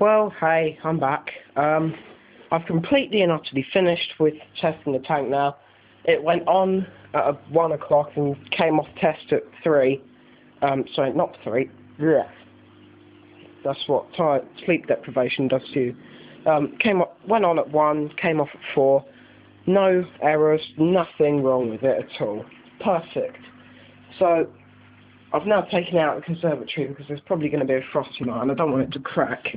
Well, hey, I'm back. I've completely and utterly finished with testing the tank now. It went on at 1 o'clock and came off test at 3. Sorry, not 3. Yeah. That's what sleep deprivation does to you. Went on at 1, came off at 4. No errors, nothing wrong with it at all. Perfect. So, I've now taken it out of the conservatory because there's probably going to be a frosty night and I don't want it to crack.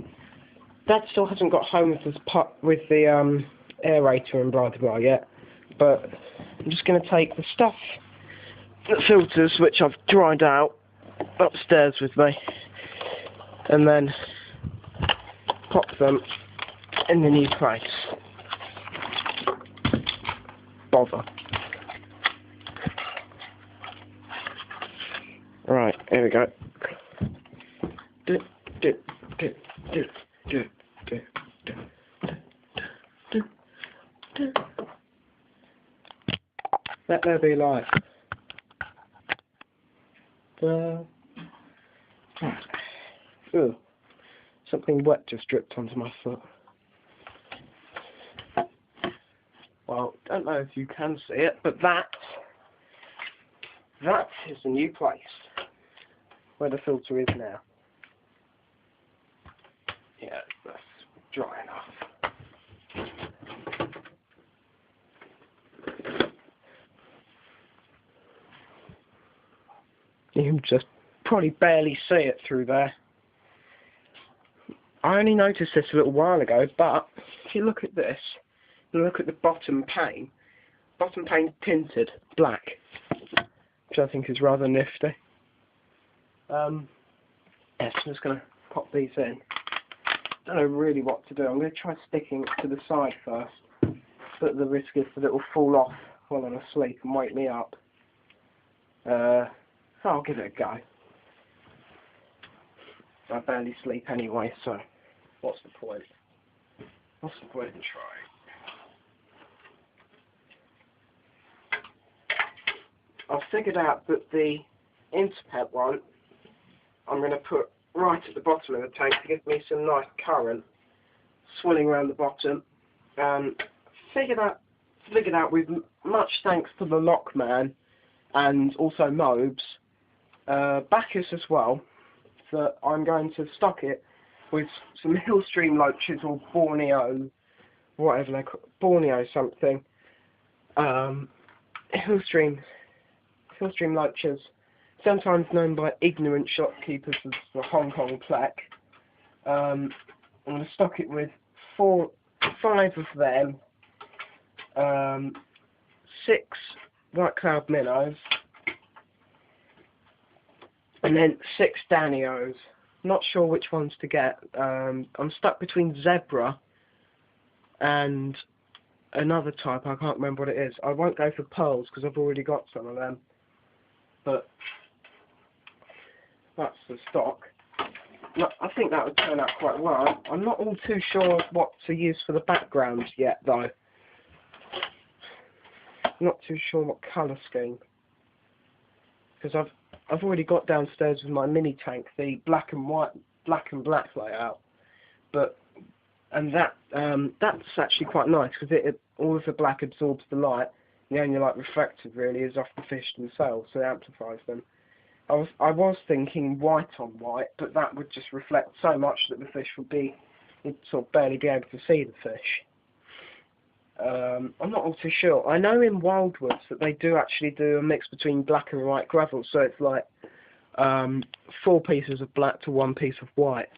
Dad still hasn't got home with the aerator and blah blah blah yet, but I'm just going to take the stuff, the filters which I've dried out, upstairs with me, and then pop them in the new place. Bother. Right, here we go. Let there be light. Ugh. Something wet just dripped onto my foot. Well, don't know if you can see it, but that is the new place where the filter is now. Yeah, that's dry enough. You can just probably barely see it through there. I only noticed this a little while ago, but if you look at this, and look at the bottom pane tinted black, which I think is rather nifty. Yes, I'm just going to pop these in. Don't know really what to do. I'm going to try sticking it to the side first, but the risk is that it will fall off while I'm asleep and wake me up. So I'll give it a go. I barely sleep anyway, so what's the point? What's the point in trying? I've figured out that the Interpet one I'm going to put right at the bottom of the tank to give me some nice current swirling around the bottom. Figured out with much thanks to the Lockman and also Mobes, Bacchus as well, that I'm going to stock it with some Hillstream Loaches or Borneo, whatever they call it, Borneo something. Hillstream Loaches, sometimes known by ignorant shopkeepers as the Hong Kong Plek. I'm going to stock it with 5 of them, 6 White Cloud Minnows, and then 6 Danios. Not sure which ones to get. I'm stuck between Zebra and another type. I can't remember what it is. I won't go for pearls because I've already got some of them. But that's the stock. I think that would turn out quite well. I'm not all too sure what to use for the background yet, though. I'm not too sure what colour scheme, because I've already got downstairs with my mini tank the black and black layout, that's actually quite nice because all of the black absorbs the light. The only light reflected really is off the fish themselves, so it amplifies them. I was thinking white on white, but that would just reflect so much that the fish you'd sort of barely be able to see the fish. I'm not all too sure. I know in Wildwoods that they do actually do a mix between black and white gravel, so it's like 4 pieces of black to 1 piece of white.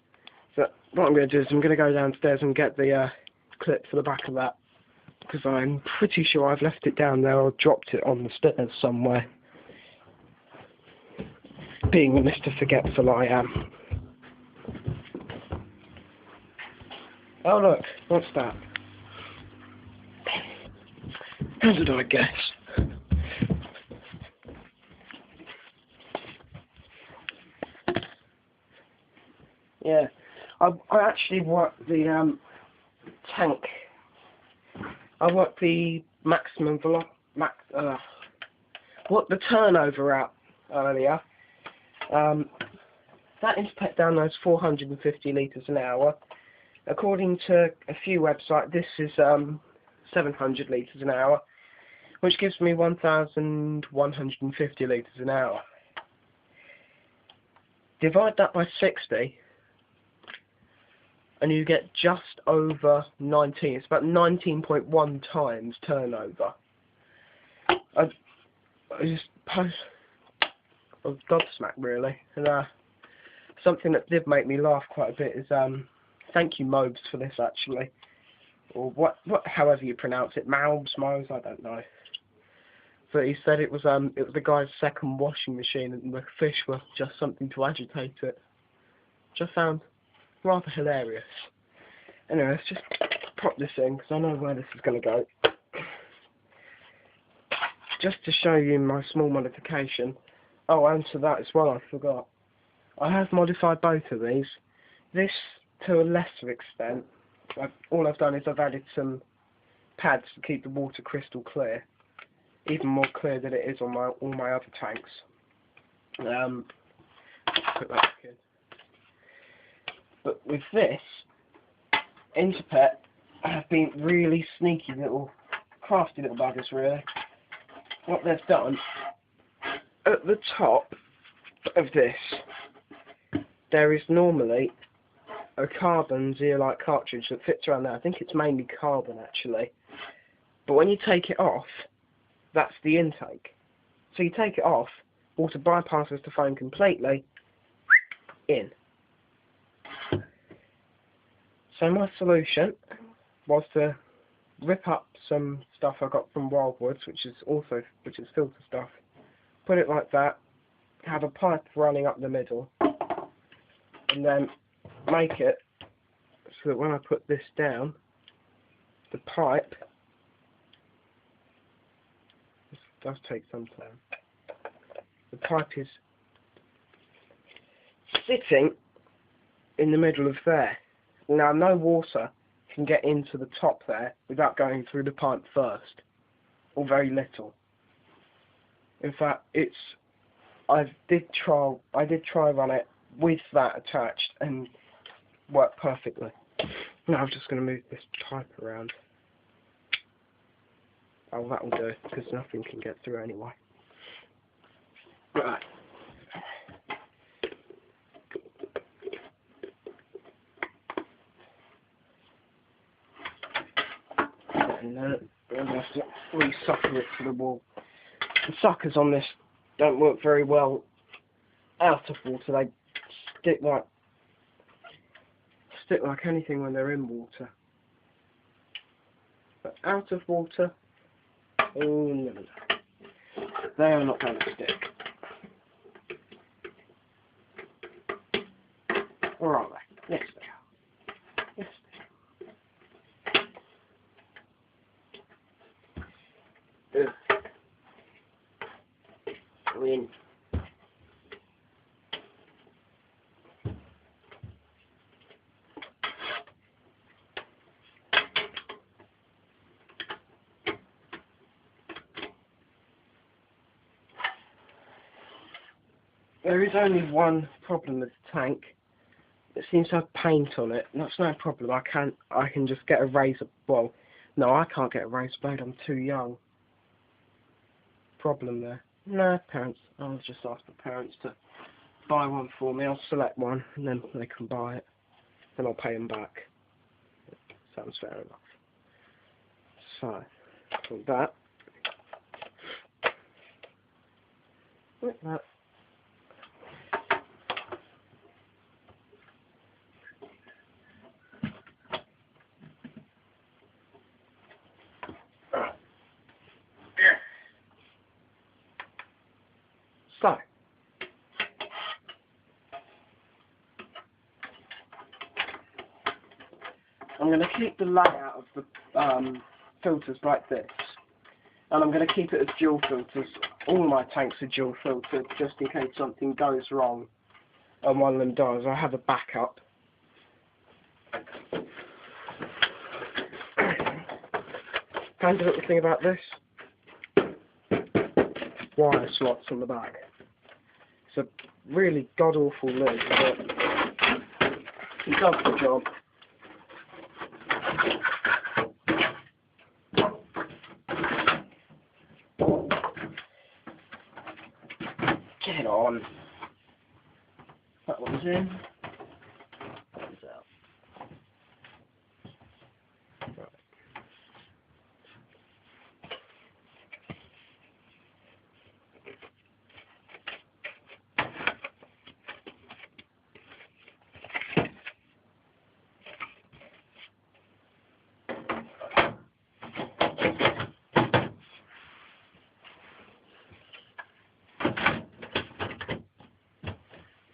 So what I'm going to do is I'm going to go downstairs and get the clip for the back of that, because I'm pretty sure I've left it down there or dropped it on the stairs somewhere. Being the Mr. Forgetful I am. Oh look, what's that? How did I guess? Yeah, I actually worked the tank. I worked the maximum the turnover out earlier. That Interpet down there is 450 litres an hour. according to a few websites, this is 700 litres an hour, which gives me 1,150 litres an hour. Divide that by 60, and you get just over 19. It's about 19.1 times turnover. I was gobsmacked, really. And something that did make me laugh quite a bit is thank you Mobes for this, actually, or however you pronounce it, Mobes, I don't know. But he said it was the guy's second washing machine, and the fish were just something to agitate it. Which I found rather hilarious. Anyway, let's just prop this in, because I know where this is going to go. Just to show you my small modification. Oh, and to that as well, I forgot. I have modified both of these. This to a lesser extent. All I've done is I've added some pads to keep the water crystal clear. Even more clear than it is on all my other tanks. Put that back in. But with this, Interpet have been really sneaky little, crafty little buggers, really. What they've done, at the top of this, there is normally a carbon zeolite cartridge that fits around there. I think it's mainly carbon, actually. But when you take it off, that's the intake. So you take it off, water bypasses the foam completely, in. So my solution was to rip up some stuff I got from Wildwoods, which is filter stuff, put it like that, have a pipe running up the middle, and then make it so that when I put this down, the pipe, this does take some time, the pipe is sitting in the middle of there. Now, no water can get into the top there without going through the pipe first, or very little. In fact, I did try run it with that attached and worked perfectly. Now I'm just going to move this pipe around. Oh, that'll do, because nothing can get through anyway. Right. And then we'll have to resucker it to the wall. The suckers on this don't work very well out of water. They stick like anything when they're in water. But out of water, oh no, they are not going to stick. Or are they? Yes, they are. Yes, they are. We're in. There is only one problem with the tank. It seems to have paint on it. That's no problem. I can just get a razor. Well, no, I can't get a razor blade. I'm too young. Problem there. No, parents. I'll just ask the parents to buy one for me. I'll select one, and then they can buy it. Then I'll pay them back. Sounds fair enough. So, like that. Like that. So, I'm going to keep the layout of the filters like this, and I'm going to keep it as dual filters. All my tanks are dual filtered, just in case something goes wrong and one of them dies. I have a backup. Handy little thing about this: wire slots on the back. It's a really god-awful lid, but it does the job. Get on. That one's in. That one's out. Right.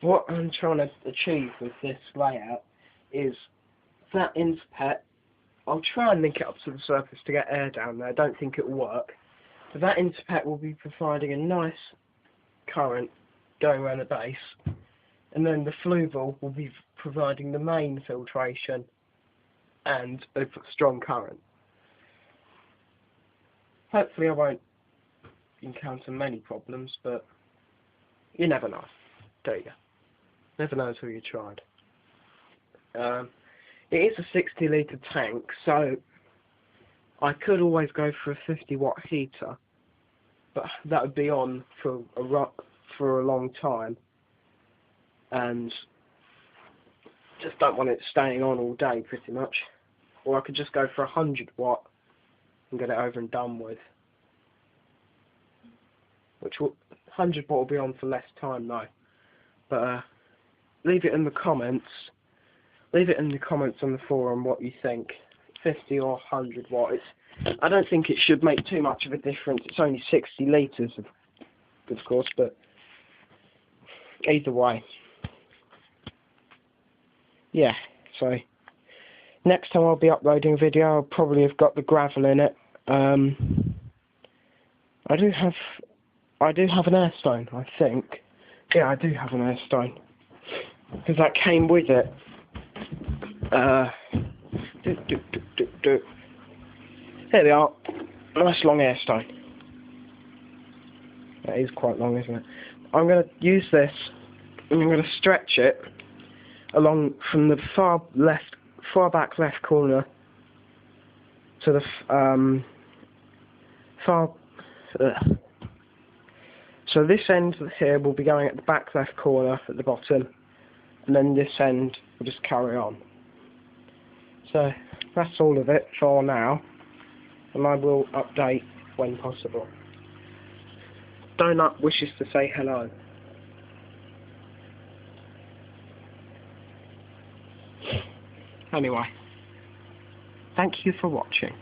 What I'm trying to achieve with this layout is that interpet, I'll try and link it up to the surface to get air down there. I don't think it will work. But that interpet will be providing a nice current going around the base, and then the fluval will be providing the main filtration and a strong current. Hopefully I won't encounter many problems, but you never know, do you? Never know until you tried. It is a 60 litre tank, so I could always go for a 50 watt heater, but that would be on for a long time, and just don't want it staying on all day pretty much. Or I could just go for 100 watt and get it over and done with. 100 watt will be on for less time though. But leave it in the comments. Leave it in the comments on the forum what you think. 50 or 100 watt. I don't think it should make too much of a difference. It's only 60 litres of course, but either way. Yeah, so next time I'll be uploading a video, I'll probably have got the gravel in it. I do have an airstone, I think. Yeah, I do have an airstone, because that came with it. Here they are. Nice long airstone. That is quite long, isn't it? I'm going to use this, and I'm going to stretch it along from the far back left corner to the So this end here will be going at the back left corner at the bottom, and then this end will just carry on. So that's all of it for now, and I will update when possible. Donut wishes to say hello. Anyway, thank you for watching.